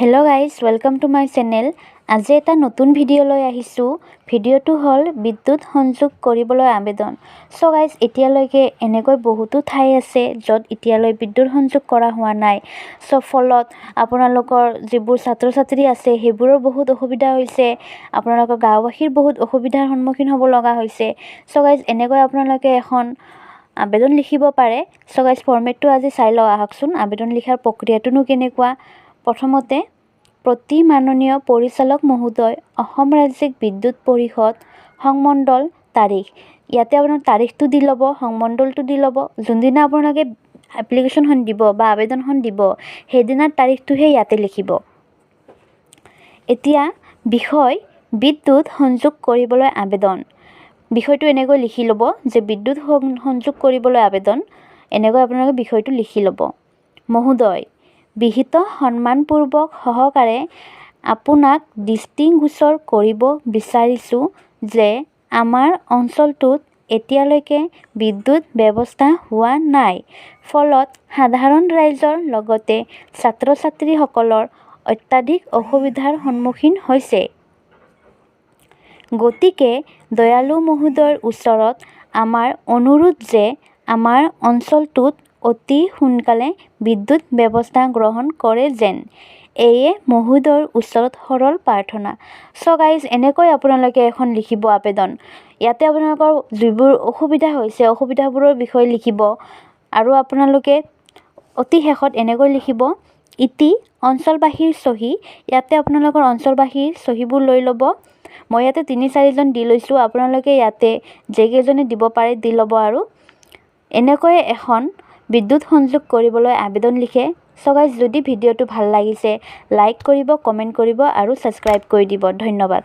Hello guys, welcome to my channel. আজি এটা নতুন ভিডিও লৈ আহিছো। ভিডিওটো হল বিদ্যুৎ সংযোগ কৰিবলৈ আবেদন। সো গাইস এতিয়ালৈকে এনেকৈ বহুতো ঠাই আছে যত এতিয়ালৈ বিদ্যুৎ সংযোগ কৰা হোৱা নাই। সো ফলত আপোনালোকৰ যিবোৰ ছাত্ৰ-ছাত্ৰী আছে হেবোৰৰ বহুত অসুবিধা হৈছে। আপোনালোকৰ গাঁওবাসীৰ বহুত অসুবিধাৰ সন্মুখীন হ'ব লগা হৈছে। সো গাইস এনেকৈ আপোনালোকে এখন আবেদন লিখিব পাৰে। সো গাইস ফৰমেটটো আজি চাই লও আহকচোন। আবেদন লিখাৰ প্ৰক্ৰিয়াটোনো কেনেকুৱা। প্ৰথমতে প্ৰতি মাননীয় পৰিচালক মহোদয় অসম ৰাজ্যিক বিদ্যুৎ পৰিষদ সংমণ্ডল তাৰিখ ইয়াতে আপোনাৰ তাৰিখটো দি ল'ব সংমণ্ডলটো দি ল'ব যোনদিনা আপোনালোকে এপ্লিকেশনখন দিব বা আবেদনখন দিব সেইদিনাৰ তাৰিখটোহে ইয়াতে লিখিব এতিয়া বিষয় বিদ্যুৎ সংযোগ কৰিবলৈ আবেদন বিষয়টো এনেকৈ লিখি ল'ব যে বিদ্যুৎ সংযোগ কৰিবলৈ আবেদন এনেকৈ আপোনালোকে বিষয়টো লিখি ল'ব মহোদয় বিহিত সন্মানপূৰ্বক সহকাৰে আপোনাক দৃষ্টিগোচৰ কৰিব বিচাৰিছো যে আমাৰ অঞ্চলটোত এতিয়ালৈকে বিদ্যুৎ ব্যৱস্থা হোৱা নাই ফলত সাধাৰণ ৰাইজৰ লগতে ছাত্ৰ-ছাত্ৰীসকলৰ অত্যাধিক অসুবিধাৰ সন্মুখীন হৈছে গতিকে দয়ালু মহোদয়ৰ ওচৰত আমাৰ অনুৰোধ যে আমাৰ অঞ্চলটোত অতি সোনকালে বিদ্যুৎ ব্যৱস্থা গ্ৰহণ কৰে যেন এয়ে মহোদয়ৰ ওচৰত সৰল প্ৰাৰ্থনা সো গাইস এনেকৈ আপোনালোকে এখন লিখিব আবেদন ইয়াতে আপোনালোকৰ যিবোৰ অসুবিধা হৈছে অসুবিধাবোৰৰ বিষয়ে লিখিব আৰু আপোনালোকে অতি শেষত এনেকৈ লিখিব ইতি অঞ্চলবাসীৰ সহি ইয়াতে আপোনালোকৰ অঞ্চলবাসীৰ সহিবোৰ লৈ ল'ব মই ইয়াতে 3-4 জন দি লৈছো আপোনালোকে ইয়াতে যেকেজনে দিব পাৰে দি ল'ব আৰু এনেকৈ এখন বিদ্যুৎ সংযোগ কৰিবলৈ আবেদন লিখে সো গাইস যদি ভিডিওটো ভাল লাগিছে লাইক কৰিব কমেন্ট কৰিব আৰু সাবস্ক্ৰাইব কৰি দিব ধন্যবাদ